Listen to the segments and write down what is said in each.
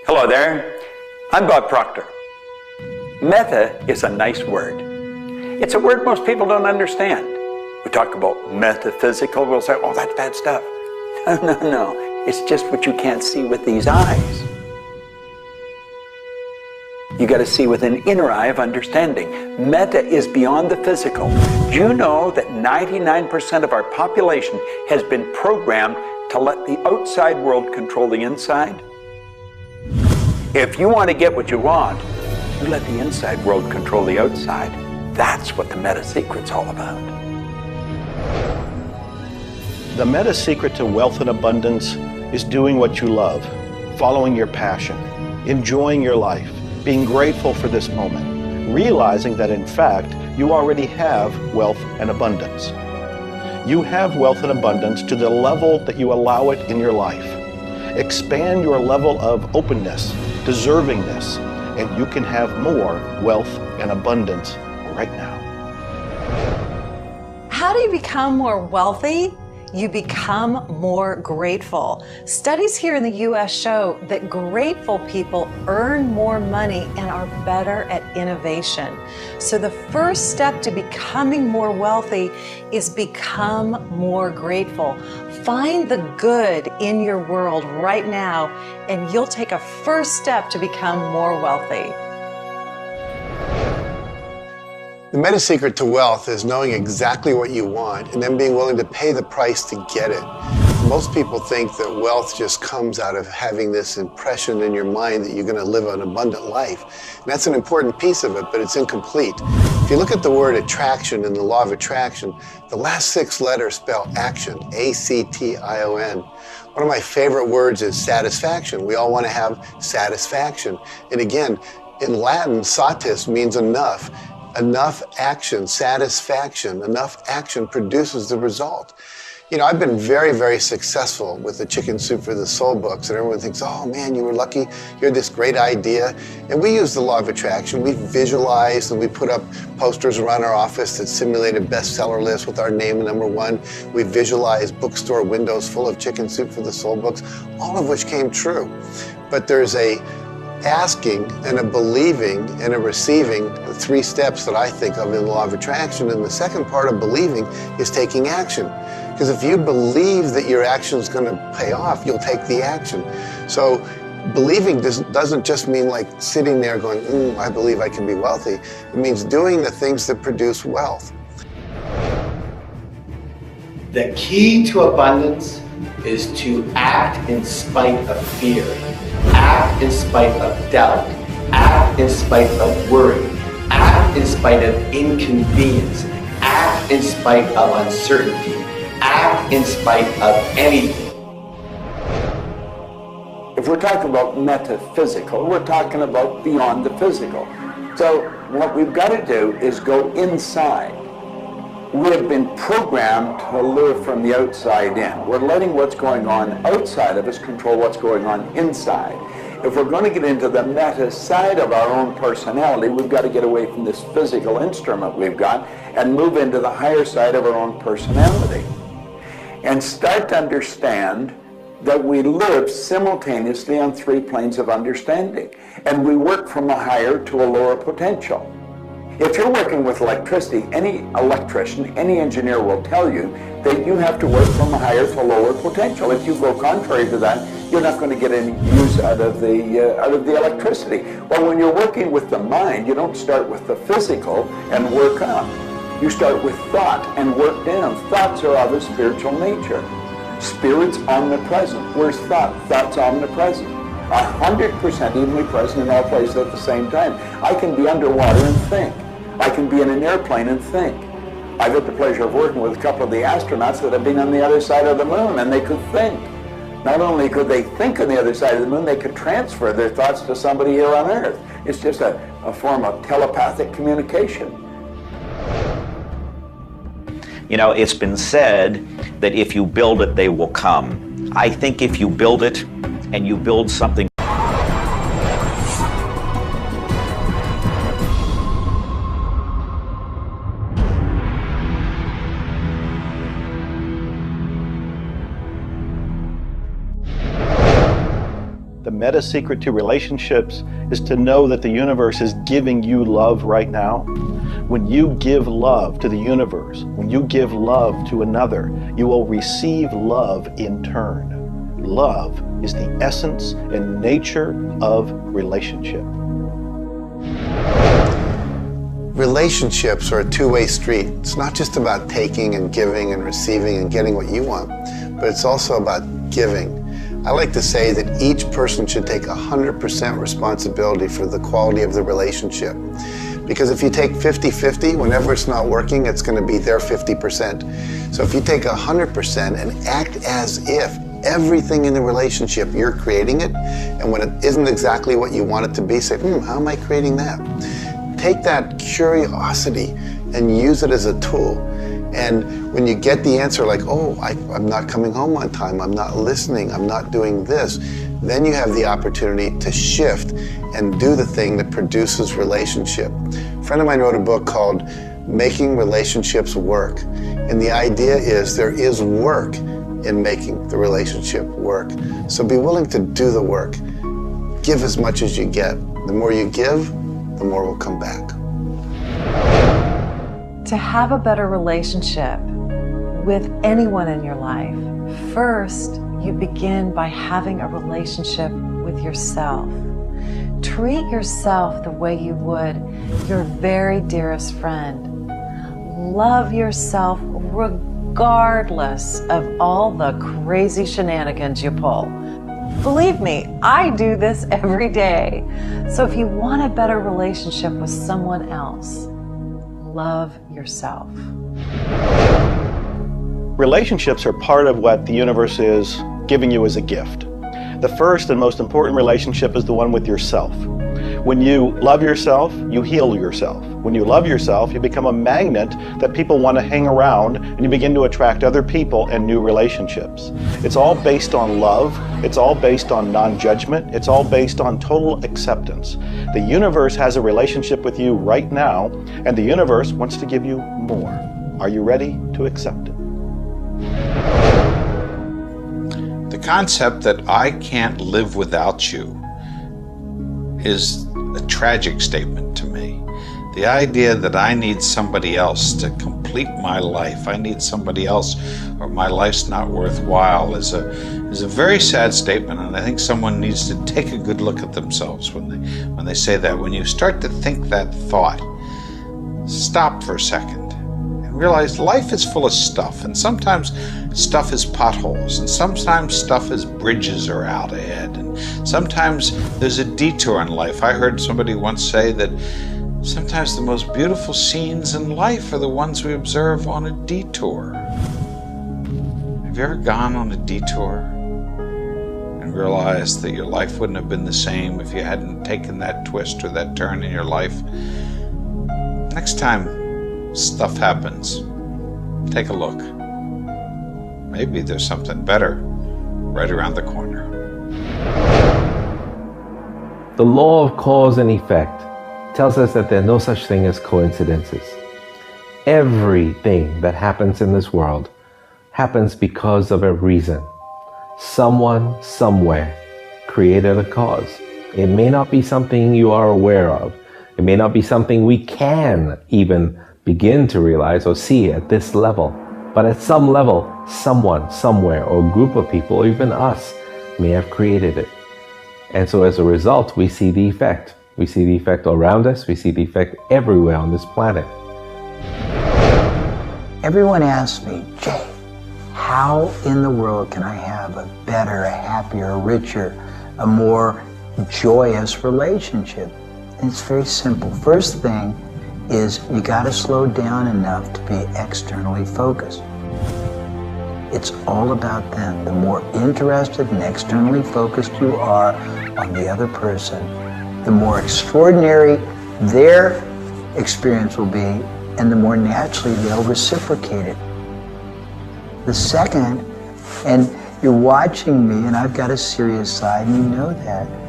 Hello there, I'm Bob Proctor. Meta is a nice word. It's a word most people don't understand. We talk about metaphysical, we'll say, oh, that's bad stuff. No, it's just what you can't see with these eyes. You got to see with an inner eye of understanding. Meta is beyond the physical. Do you know that 99% of our population has been programmed to let the outside world control the inside? If you want to get what you want, you let the inside world control the outside. That's what the meta secret's all about. The meta secret to wealth and abundance is doing what you love, following your passion, enjoying your life, being grateful for this moment, realizing that in fact, you already have wealth and abundance. You have wealth and abundance to the level that you allow it in your life. Expand your level of openness, deservingness, and you can have more wealth and abundance right now. How do you become more wealthy? You become more grateful. Studies here in the US show that grateful people earn more money and are better at innovation. So the first step to becoming more wealthy is become more grateful. Find the good in your world right now, and you'll take a first step to become more wealthy. The meta secret to wealth is knowing exactly what you want and then being willing to pay the price to get it. Most people think that wealth just comes out of having this impression in your mind that you're going to live an abundant life. And that's an important piece of it, but it's incomplete. If you look at the word attraction in the law of attraction, the last 6 letters spell action, A-C-T-I-O-N. One of my favorite words is satisfaction. We all want to have satisfaction. And again, in Latin, satis means enough. Enough action, satisfaction, enough action produces the result. You know, I've been very, very successful with the Chicken Soup for the Soul books, and everyone thinks, oh man, you were lucky, you had this great idea. And we use the law of attraction. We visualize and we put up posters around our office that simulated bestseller lists with our name #1. We visualize bookstore windows full of Chicken Soup for the Soul books, all of which came true. But there's a asking and a believing and a receiving, the 3 steps that I think of in the law of attraction. And the second part of believing is taking action. Because if you believe that your action is going to pay off, you'll take the action. So believing doesn't just mean like sitting there going, I believe I can be wealthy. It means doing the things that produce wealth. The key to abundance is to act in spite of fear. Act in spite of doubt, act in spite of worry, act in spite of inconvenience, act in spite of uncertainty, act in spite of anything. If we're talking about metaphysical, we're talking about beyond the physical. So what we've got to do is go inside. We have been programmed to live from the outside in. We're letting what's going on outside of us control what's going on inside. If we're going to get into the meta side of our own personality, we've got to get away from this physical instrument we've got and move into the higher side of our own personality. And start to understand that we live simultaneously on 3 planes of understanding. And we work from a higher to a lower potential. If you're working with electricity, any electrician, any engineer will tell you that you have to work from a higher to lower potential. If you go contrary to that, you're not going to get any use out of the electricity. Well, when you're working with the mind, you don't start with the physical and work up. You start with thought and work down. Thoughts are of a spiritual nature. Spirit's omnipresent. Where's thought? Thought's omnipresent. 100% evenly present in all places at the same time. I can be underwater and think. I can be in an airplane and think. I've had the pleasure of working with a couple of the astronauts that have been on the other side of the moon, and they could think. Not only could they think on the other side of the moon, they could transfer their thoughts to somebody here on Earth. It's just a form of telepathic communication. You know, it's been said that if you build it, they will come. I think if you build it and you build something The meta secret to relationships is to know that the universe is giving you love right now. When you give love to the universe, when you give love to another, you will receive love in turn. Love is the essence and nature of relationship. Relationships are a two-way street. It's not just about taking and giving and receiving and getting what you want, but it's also about giving. I like to say that each person should take 100% responsibility for the quality of the relationship. Because if you take 50-50, whenever it's not working, it's going to be their 50%. So if you take 100% and act as if everything in the relationship, you're creating it, and when it isn't exactly what you want it to be, say, how am I creating that? Take that curiosity and use it as a tool. And when you get the answer like, oh, I'm not coming home on time, I'm not listening, I'm not doing this, then you have the opportunity to shift and do the thing that produces relationship. A friend of mine wrote a book called Making Relationships Work. And the idea is there is work in making the relationship work. So be willing to do the work. Give as much as you get. The more you give, the more will come back. To have a better relationship with anyone in your life, first you begin by having a relationship with yourself. Treat yourself the way you would your very dearest friend. Love yourself regardless of all the crazy shenanigans you pull. Believe me, I do this every day. So if you want a better relationship with someone else, love yourself. Relationships are part of what the universe is giving you as a gift. The first and most important relationship is the one with yourself. When you love yourself, you heal yourself. When you love yourself, you become a magnet that people want to hang around, and you begin to attract other people and new relationships. It's all based on love. It's all based on non-judgment. It's all based on total acceptance. The universe has a relationship with you right now, and the universe wants to give you more. Are you ready to accept it? The concept that I can't live without you is a tragic statement to me. The idea that I need somebody else to complete my life, I need somebody else or my life's not worthwhile is a very sad statement, and I think someone needs to take a good look at themselves when they say that. When you start to think that thought, stop for a second. Realize life is full of stuff, and sometimes stuff is potholes, and sometimes stuff is bridges are out ahead, and sometimes there's a detour in life. I heard somebody once say that sometimes the most beautiful scenes in life are the ones we observe on a detour. Have you ever gone on a detour and realized that your life wouldn't have been the same if you hadn't taken that twist or that turn in your life? Next time stuff happens, take a look. Maybe there's something better right around the corner. The law of cause and effect tells us that there are no such thing as coincidences. Everything that happens in this world happens because of a reason. Someone, somewhere, created a cause. It may not be something you are aware of. It may not be something we can even begin to realize or see at this level. But at some level, someone, somewhere, or a group of people, or even us, may have created it. And so as a result, we see the effect. We see the effect around us. We see the effect everywhere on this planet. Everyone asks me, Jay, how in the world can I have a better, a happier, a richer, a more joyous relationship? And it's very simple. First thing is you got to slow down enough to be externally focused. It's all about them. The more interested and externally focused you are on the other person, the more extraordinary their experience will be, and the more naturally they'll reciprocate it. The second, and you're watching me, and I've got a serious side, and you know that.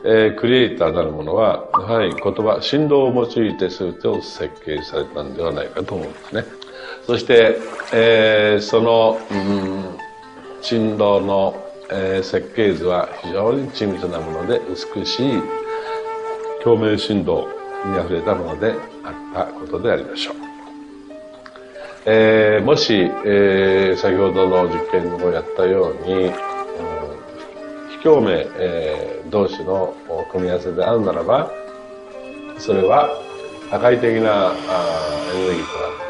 クリエイターなるものは、やはり言葉、振動を用いて全てを設計されたんではないかと思うんですね。そして、その、振動の、設計図は非常に緻密なもので美しい共鳴振動にあふれたものであったことでありましょう。もし、先ほどの実験をやったように、非共鳴、同士の組み合わせであるならば、それは破壊的なエネルギーとなっ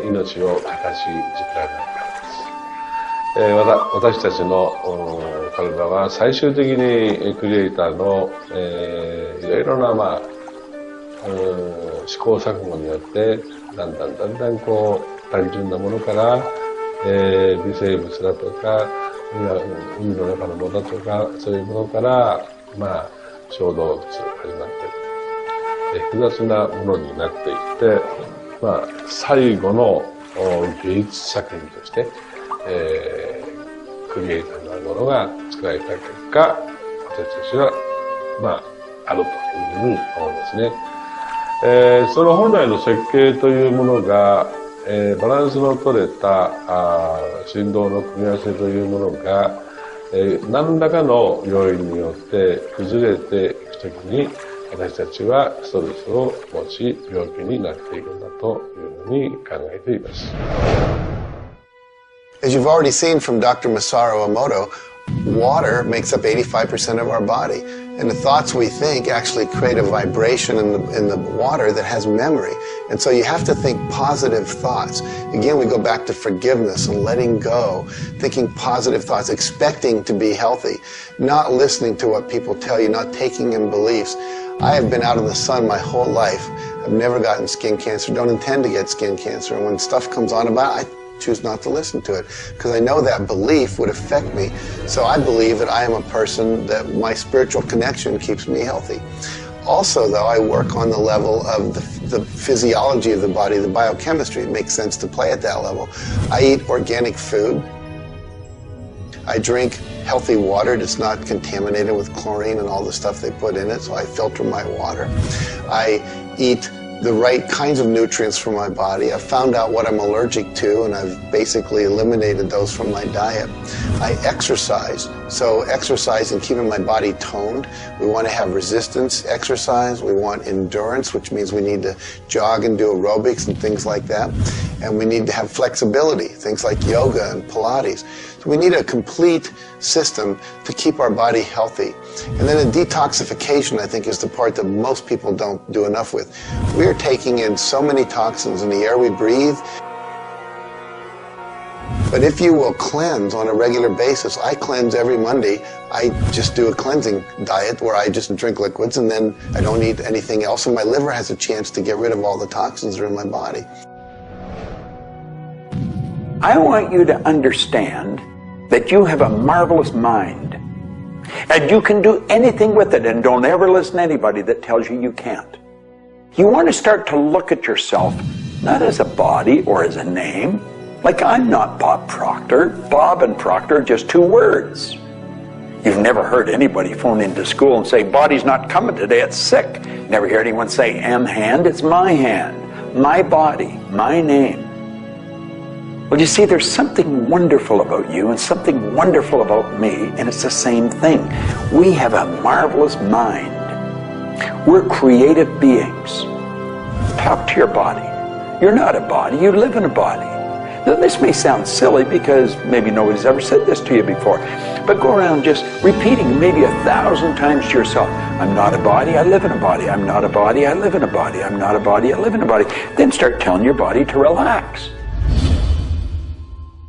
て、命を形作られないからです。私たちの体は最終的にクリエイターの、いろいろな、試行錯誤によってだんだんこう単純なものから、微生物だとか海の中のものだとかそういうものから、小動物始まって複雑なものになっていって、最後の芸術作品として、クリエイターなるものが作られた結果、私たちはあるというふうに思うんですね。その本来の設計というものが、バランスの取れた振動の組み合わせというものが、何らかの要因によって崩れていくときに、私たちはストレスを持ち病気になっていくんだというふうに考えています。As you've already seen from Dr. Masaru Emoto, water makes up 85% of our body. And the thoughts we think actually create a vibration in the water that has memory. And so you have to think positive thoughts. Again, we go back to forgiveness and letting go, thinking positive thoughts, expecting to be healthy, not listening to what people tell you, not taking in beliefs. I have been out in the sun my whole life. I've never gotten skin cancer, don't intend to get skin cancer. And when stuff comes on about it, I choose not to listen to it because I know that belief would affect me. So I believe that I am a person that my spiritual connection keeps me healthy. Also, though, I work on the level of the physiology of the body, the biochemistry. It makes sense to play at that level. I eat organic food. I drink healthy water that's not contaminated with chlorine and all the stuff they put in it, so I filter my water. I eat the right kinds of nutrients for my body. I've found out what I'm allergic to, and I've basically eliminated those from my diet. I exercise. So exercise and keeping my body toned. We want to have resistance exercise. We want endurance, which means we need to jog and do aerobics and things like that. And we need to have flexibility, things like yoga and Pilates. So we need a complete system to keep our body healthy. And then a detoxification, I think, is the part that most people don't do enough with. We are taking in so many toxins in the air we breathe. But if you will cleanse on a regular basis, I cleanse every Monday. I just do a cleansing diet where I just drink liquids and then I don't eat anything else. And my liver has a chance to get rid of all the toxins that are in my body. I want you to understand that you have a marvelous mind. And you can do anything with it, and don't ever listen to anybody that tells you you can't. You want to start to look at yourself not as a body or as a name. Like, I'm not Bob Proctor. Bob and Proctor are just two words. You've never heard anybody phone into school and say, body's not coming today, it's sick. Never heard anyone say, M hand, it's my hand. My body, my name. Well, you see, there's something wonderful about you and something wonderful about me, and it's the same thing. We have a marvelous mind. We're creative beings. Talk to your body. You're not a body, you live in a body. Now, this may sound silly because maybe nobody's ever said this to you before, but go around just repeating maybe 1,000 times to yourself, I'm not a body, I live in a body. I'm not a body, I live in a body. I'm not a body, I live in a body. Then start telling your body to relax.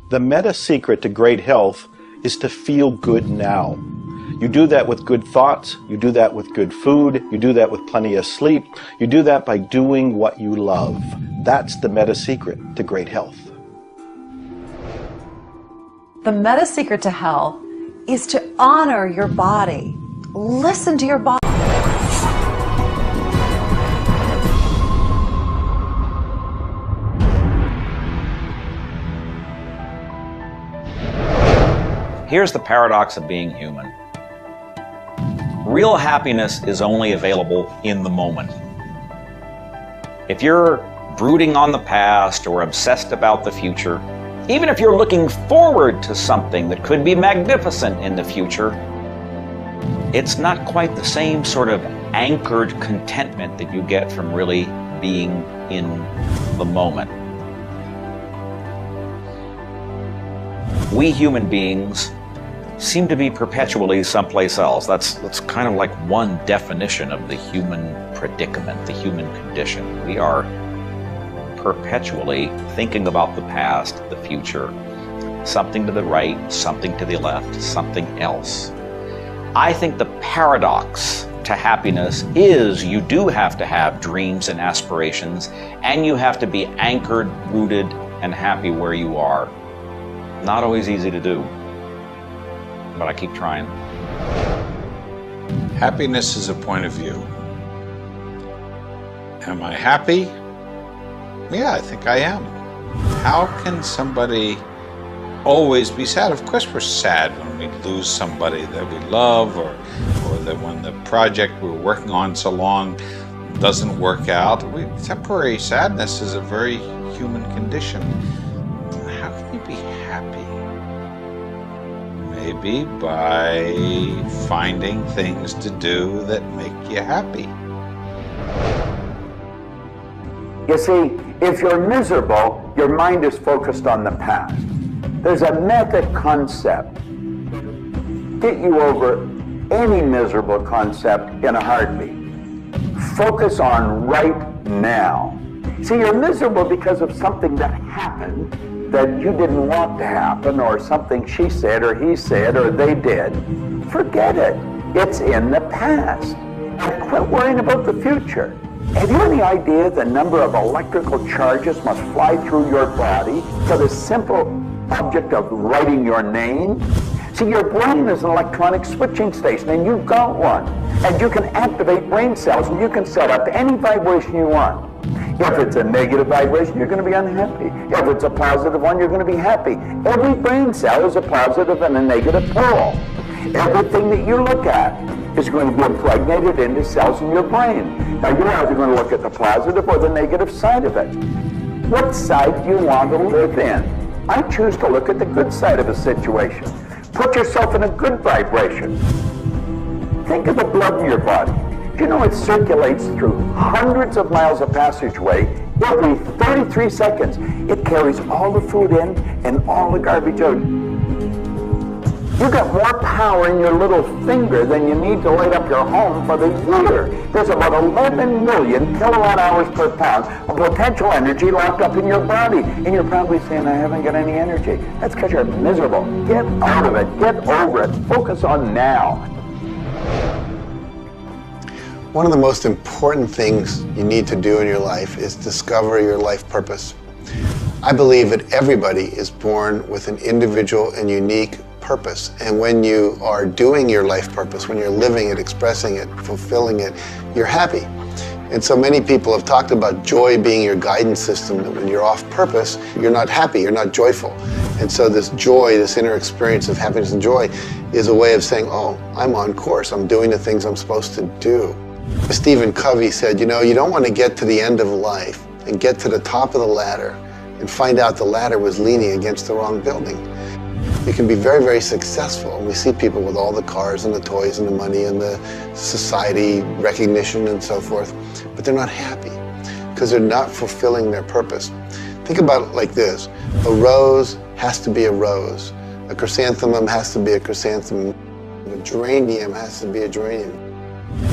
The meta secret to great health is to feel good now. You do that with good thoughts, you do that with good food, you do that with plenty of sleep, you do that by doing what you love. That's the meta secret to great health. The meta secret to health is to honor your body. Listen to your body. Here's the paradox of being human. Real happiness is only available in the moment. If you're brooding on the past or obsessed about the future, even if you're looking forward to something that could be magnificent in the future, it's not quite the same sort of anchored contentment that you get from really being in the moment. We human beings seem to be perpetually someplace else. That's kind of like one definition of the human predicament, the human condition. We are perpetually thinking about the past, the future, something to the right, something to the left, something else. I think the paradox to happiness is you do have to have dreams and aspirations, and you have to be anchored, rooted, and happy where you are. Not always easy to do, but I keep trying. Happiness is a point of view. Am I happy? Yeah, I think I am. How can somebody always be sad? Of course we're sad when we lose somebody that we love, or that when the project we're working on so long doesn't work out. Temporary sadness is a very human condition. How can you be happy? Maybe by finding things to do that make you happy. You see, if you're miserable, your mind is focused on the past. There's a method concept. Get you over any miserable concept in a heartbeat. Focus on right now. See, you're miserable because of something that happened that you didn't want to happen, or something she said or he said or they did. Forget it. It's in the past. And quit worrying about the future. Have you any idea the number of electrical charges must fly through your body for the simple object of writing your name? See, your brain is an electronic switching station, and you've got one. And you can activate brain cells, and you can set up any vibration you want. If it's a negative vibration, you're going to be unhappy. If it's a positive one, you're going to be happy. Every brain cell is a positive and a negative pole. Everything that you look at is going to be impregnated into cells in your brain. Now, you're either going to look at the positive or the negative side of it. What side do you want to live in? I choose to look at the good side of a situation. Put yourself in a good vibration. Think of the blood in your body. Do you know it circulates through hundreds of miles of passageway every 33 seconds? It carries all the food in and all the garbage out. You've got more power in your little finger than you need to light up your home for the year. There's about 11 million kilowatt hours per pound of potential energy locked up in your body. And you're probably saying, I haven't got any energy. That's because you're miserable. Get out of it. Get over it. Focus on now. One of the most important things you need to do in your life is discover your life purpose. I believe that everybody is born with an individual and unique purpose. And when you are doing your life purpose, when you're living it, expressing it, fulfilling it, you're happy. And so many people have talked about joy being your guidance system, that when you're off purpose, you're not happy, you're not joyful. And so this joy, this inner experience of happiness and joy is a way of saying, oh, I'm on course, I'm doing the things I'm supposed to do. Stephen Covey said, you know, you don't want to get to the end of life and get to the top of the ladder and find out the ladder was leaning against the wrong building. You can be very, very successful. We see people with all the cars and the toys and the money and the society recognition and so forth, but they're not happy because they're not fulfilling their purpose. Think about it like this. A rose has to be a rose. A chrysanthemum has to be a chrysanthemum. A geranium has to be a geranium.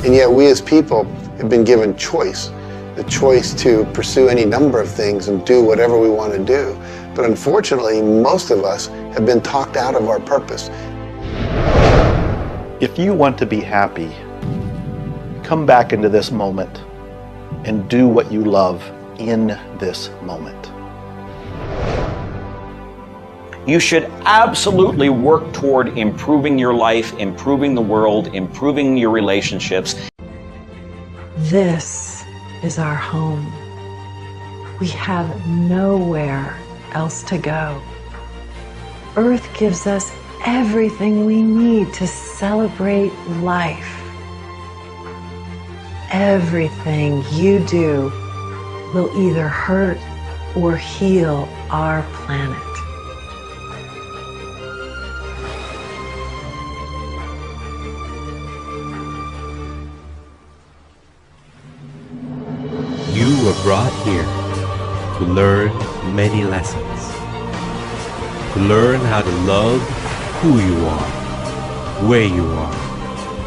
And yet we as people have been given choice. The choice to pursue any number of things and do whatever we want to do. But unfortunately, most of us have been talked out of our purpose. If you want to be happy, come back into this moment and do what you love in this moment. You should absolutely work toward improving your life, improving the world, improving your relationships. This is our home. We have nowhere else to go. Earth gives us everything we need to celebrate life. everything you do will either hurt or heal our planet. You were brought here to learn many lessons. To learn how to love who you are, where you are,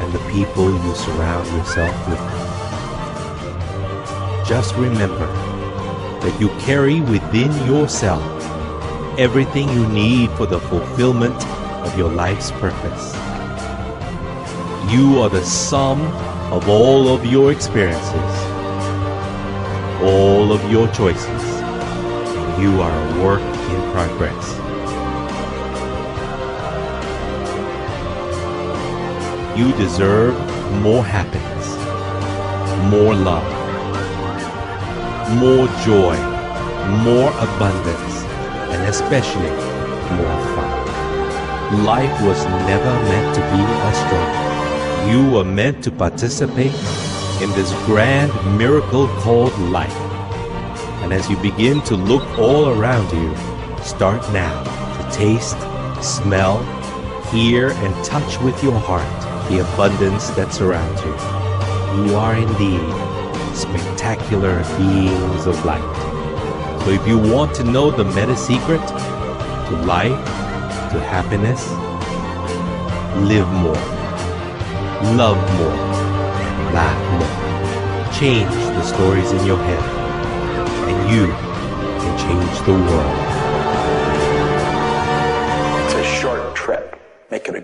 and the people you surround yourself with. Just remember that you carry within yourself everything you need for the fulfillment of your life's purpose. You are the sum of all of your experiences, all of your choices, and you are a work in progress. You deserve more happiness, more love, more joy, more abundance, and especially more fun. Life was never meant to be a struggle. You were meant to participate in this grand miracle called life. And as you begin to look all around you, start now to taste, smell, hear, and touch with your heart the abundance that surrounds you. You are indeed spectacular beings of light. So if you want to know the meta secret to life, to happiness, live more, love more, and laugh more. Change the stories in your head, and you can change the world. It's a short trip. Make it a